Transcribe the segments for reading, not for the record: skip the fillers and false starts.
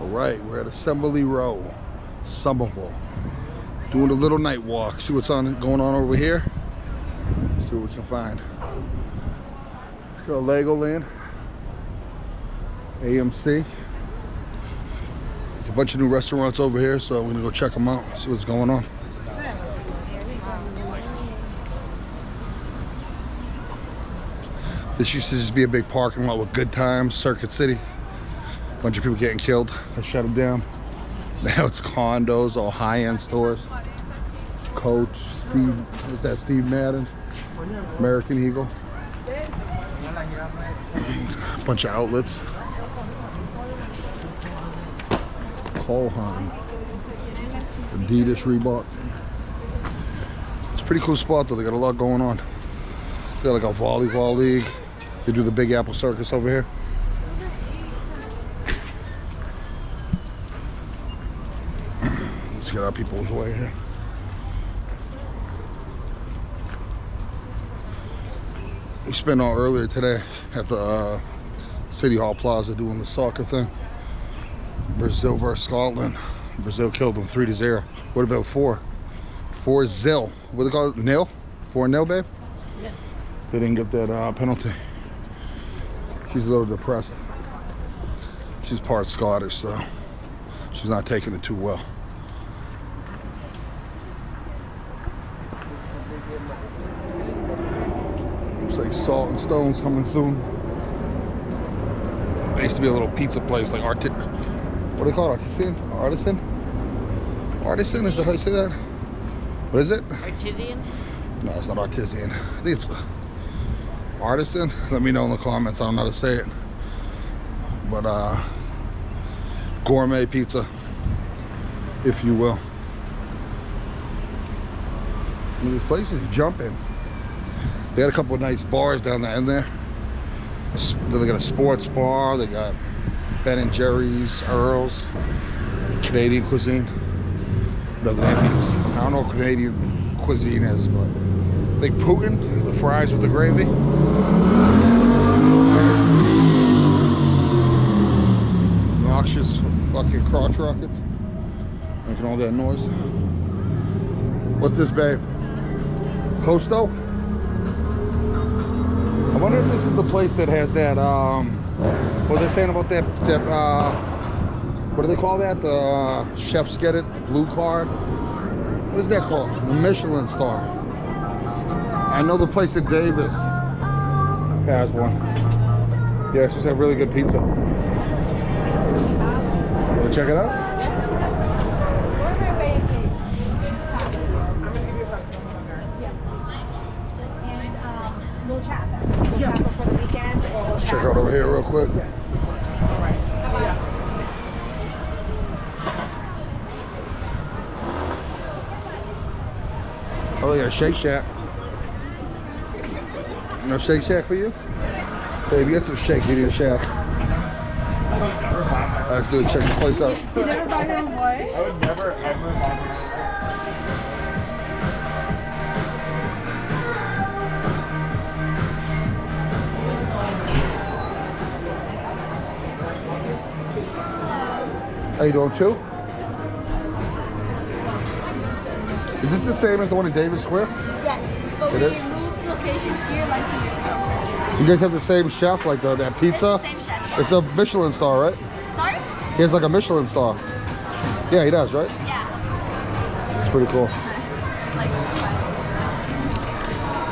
All right, we're at Assembly Row, Somerville. Doing a little night walk. See what's going on over here. See what we can find. Got Legoland, AMC. There's a bunch of new restaurants over here, so we're gonna go check them out, see what's going on. This used to just be a big parking lot with good times, Circuit City. Bunch of people getting killed. They shut them down. Now it's condos, all high-end stores. Coach, Steve, what's that, Steve Madden? American Eagle. A bunch of outlets. Colhan. Adidas, Reebok. It's a pretty cool spot though, they got a lot going on. They got like a volleyball league. They do the Big Apple Circus over here. Let's get our people's way here. We spent all earlier today at the City Hall Plaza doing the soccer thing. Brazil versus Scotland. Brazil killed them 3-0. What about 4? 4-0. What do they call it? Nil? 4-0, babe? Yeah. They didn't get that penalty. She's a little depressed. She's part Scottish, so she's not taking it too well. Looks like Salt and Stone's coming soon. There used to be a little pizza place like what do they call it? Artisan? Artisan, is that how you say that? What is it? Artisan? No, it's not Artisan. I think it's Artisan. Let me know in the comments. I don't know how to say it. But gourmet pizza, if you will. I mean, this place is jumping. They got a couple of nice bars down the end there. They got a sports bar. They got Ben & Jerry's, Earl's, Canadian cuisine. Whatever that means. I don't know what Canadian cuisine is, but I think Putin, the fries with the gravy. Noxious fucking crotch rockets. Making all that noise. What's this, babe? Posto? I wonder if this is the place that has that, what was I saying about that what do they call that? The chefs get it, the blue card. What is that called? The Michelin star. I know the place in Davis has one. Yeah, it's supposed to have really good pizza. Want to check it out? We'll chat before the weekend, or we'll Check out over here real quick. Oh, they got a Shake Shack. No Shake Shack for you? Baby, get some Shake Video Shack. Let's do it. Check this place out. You never buy your own way? I would never ever buy How you doing, too? Is this the same as the one in Davis Square? Yes, but It we is? moved locations here like 2 years ago. You guys have the same chef, like that pizza? Same chef, yeah. It's a Michelin star, right? Sorry? He has like a Michelin star. Yeah, he does, right? Yeah. It's pretty cool. Like,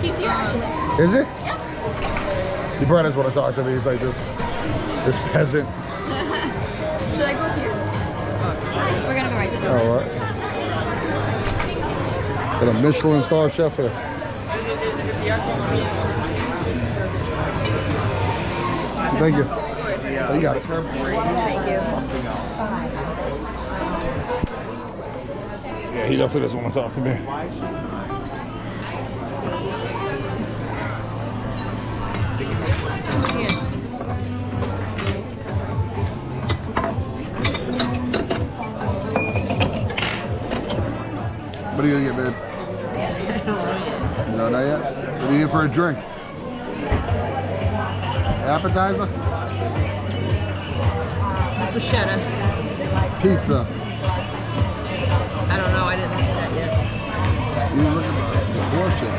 he's here actually. Is it? Yeah. He probably doesn't want to talk to me. He's like this peasant. Should I go here? We're gonna go right this way. All right. Got a Michelin star chef here. Thank you. Oh, you got it. Thank you. Yeah, he definitely doesn't want to talk to me. What are you gonna get, babe? No, not yet. What do you get for a drink? Appetizer? Bruschetta. pizza. I don't know. I didn't see that yet. You look at the portion.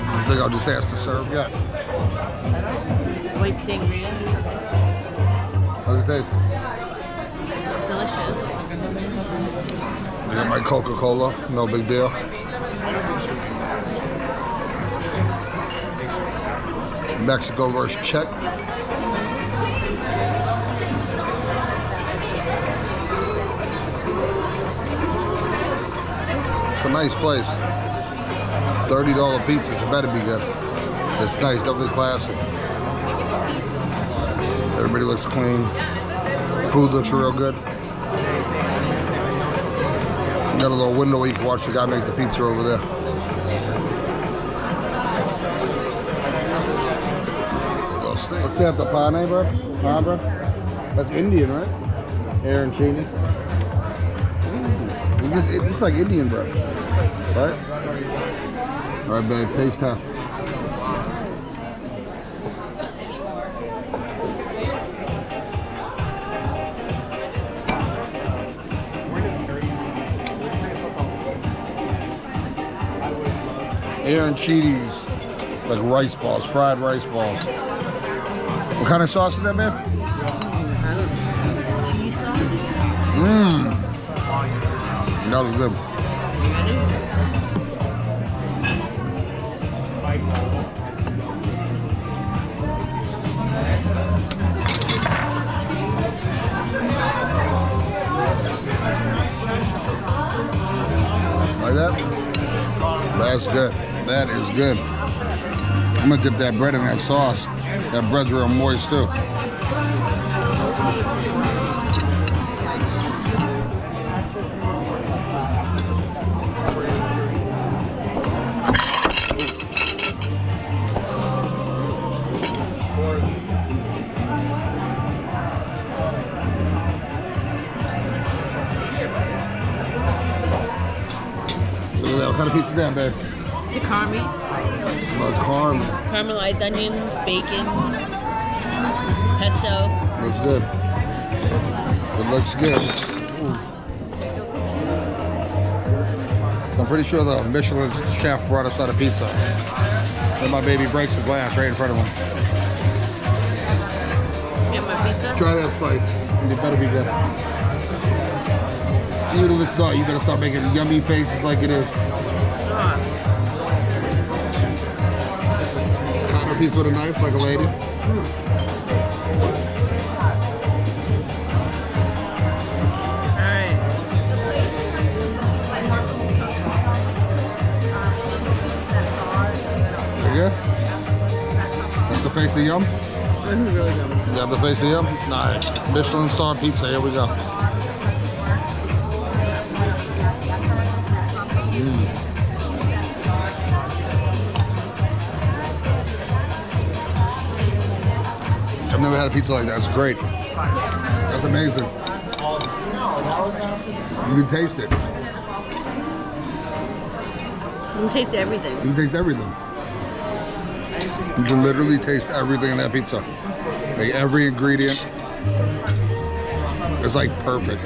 I think I'll just ask to serve. Yeah. White sangria. How's it taste? Delicious. I got my Coca-Cola. No big deal. Mexico versus Czech. It's a nice place. $30 pizzas, it better be good. It's nice, definitely classy. Everybody looks clean. Food looks real good. Got a little window where you can watch the guy make the pizza over there. What's that, the pane, bro? Pan, bro? That's Indian, right? Arancini. This is like Indian bread, right? All right, babe, taste test. Arancinis, like rice balls, fried rice balls. What kind of sauce is that, man? Cheese sauce. Mmm. That was good. Like that? That's good. That is good. I'm gonna dip that bread in that sauce. That bread's real moist too. What kind of pizza is that, babe? The carmy. Oh, it's caramel. Caramelized onions, bacon, pesto. Looks good. It looks good. Ooh. So I'm pretty sure the Michelin chef brought us out a pizza. Then my baby breaks the glass right in front of him. Get my pizza. Try that slice, and it better be good. Even if it's not, you better start making yummy faces like it is. Cut her piece with a knife like a lady. Alright. You good? That's the face of yum? This is really good. You have the face of yum? Alright. Michelin star pizza, here we go. I've never had a pizza like that. It's great. That's amazing. You can taste it. You can taste everything. You can taste everything. You can literally taste everything in that pizza. Like every ingredient is like perfect.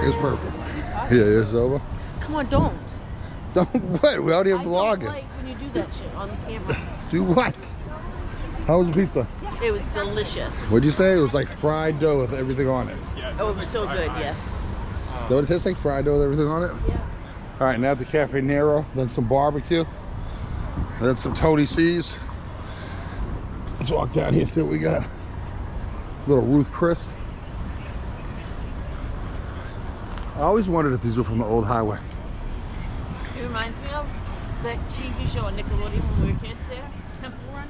It's perfect. Yeah, it's over. Come on, don't. Don't what? We already I have don't vlogging. like when you do that shit on the camera. Do what? How was the pizza? It was delicious. What'd you say? It was like fried dough with everything on it. Oh, it was so good, yes. Is that what it tastes like? Fried dough with everything on it? Yeah. All right, now at the Cafe Nero, then some barbecue, and then some Tony C's. Let's walk down here, see what we got. Little Ruth Chris. I always wondered if these were from the old highway. It reminds me of that TV show on Nickelodeon when we were kids there, Temple Run.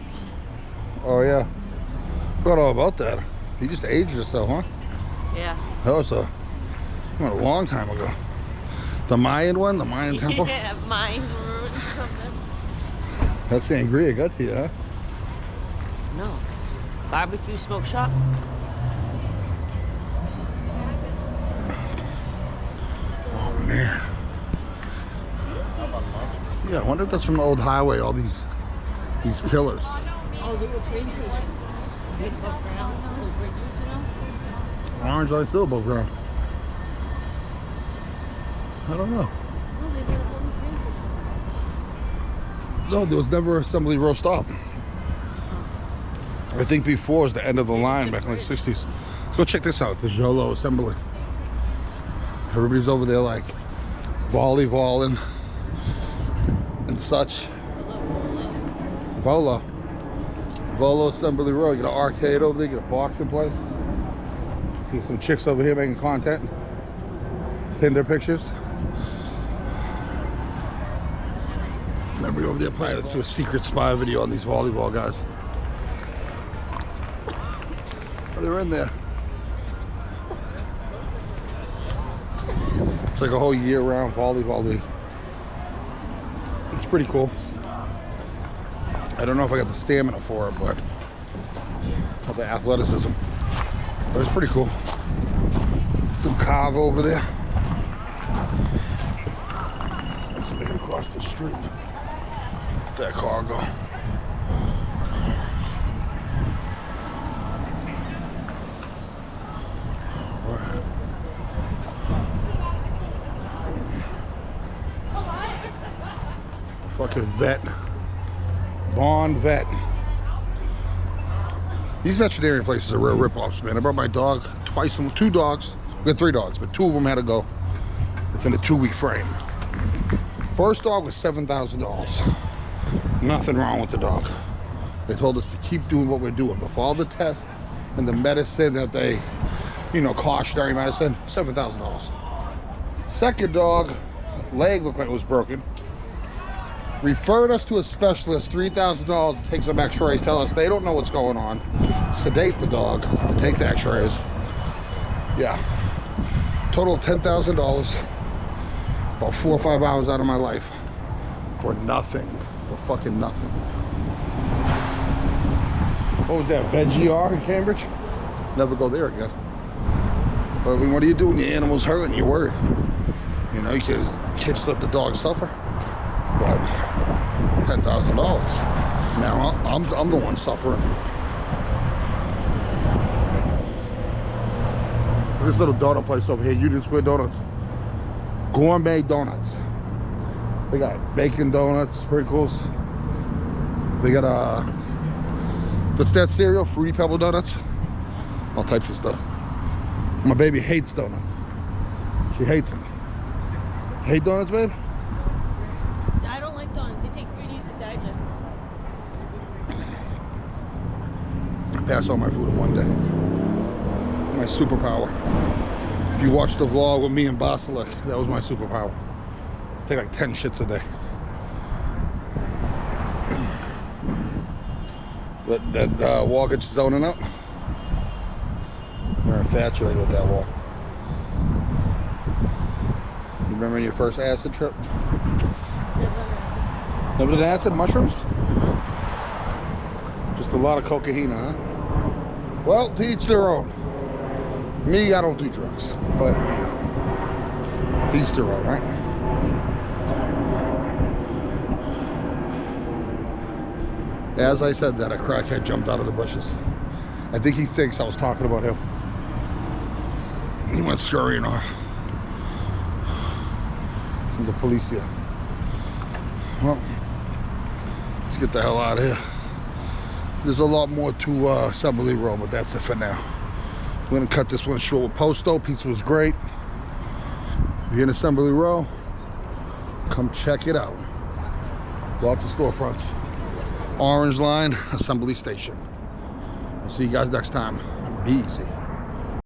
Oh yeah, forgot all about that. He just aged us though, huh? Yeah. That was a long time ago. The Mayan one, the Mayan temple. Yeah, mine ruined something. That sangria got to you, huh? No. Barbecue smoke shop. Yeah, I wonder if that's from the old highway, all these pillars. Oh, little train station. Big above ground, little bridges, you know? Orange line still above ground. I don't know. No, they got a little train station. No, there was never Assembly Row stop. I think before was the end of the line back in the 60s. Let's go check this out, the Jolo Assembly. Everybody's over there like volleyballing and such. Volo Assembly Row. You got an arcade over there, you got a boxing place. You got some chicks over here making content. Tinder pictures. Remember over there playing to a secret spy video on these volleyball guys. Oh, they're in there. It's like a whole year-round volleyball league. It's pretty cool. I don't know if I got the stamina for it, but or the athleticism. But it's pretty cool. Some Cava over there. Let's make it across the street. Let that car go. Fucking vet. Bond vet. These veterinarian places are real rip-offs, man. I brought my dog twice, 2 dogs. We had 3 dogs, but 2 of them had to go within a 2-week frame. First dog was $7,000. Nothing wrong with the dog. They told us to keep doing what we're doing. But for all the tests and the medicine that they, you know, cautionary medicine, $7,000. Second dog, leg looked like it was broken. Referred us to a specialist, $3,000 to take some x-rays, tell us they don't know what's going on, sedate the dog to take the x-rays. Yeah, total of $10,000, about 4 or 5 hours out of my life for nothing, for fucking nothing. What was that, VegGR in Cambridge? Never go there again. But I mean, what do you do when your animal's hurting? You're worried. You know, you can't just let the dog suffer. But $10,000. Now I'm the one suffering. This little donut place over here, Union Square Donuts. Gourmet donuts. They got bacon donuts, sprinkles. They got what's that cereal? Fruity Pebble donuts. All types of stuff. My baby hates donuts. She hates them. Hate donuts, babe? Pass all my food in one day. My superpower. If you watched the vlog with me and Basilik, that was my superpower. I take like 10 shits a day. That wall gets you zoning up. You're infatuated with that wall. You remember your first acid trip? Never did acid? Mushrooms? Just a lot of cocaine, huh? Well, to each their own. Me, I don't do drugs, but you know, to each their own, right? As I said that, a crackhead jumped out of the bushes. I think he thinks I was talking about him. He went scurrying off from the police here. Well, let's get the hell out of here. There's a lot more to Assembly Row, but that's it for now. We're gonna cut this one short with Posto. Pizza was great. If you're in Assembly Row, come check it out. Lots of storefronts. Orange Line, Assembly Station. I'll see you guys next time. Be easy.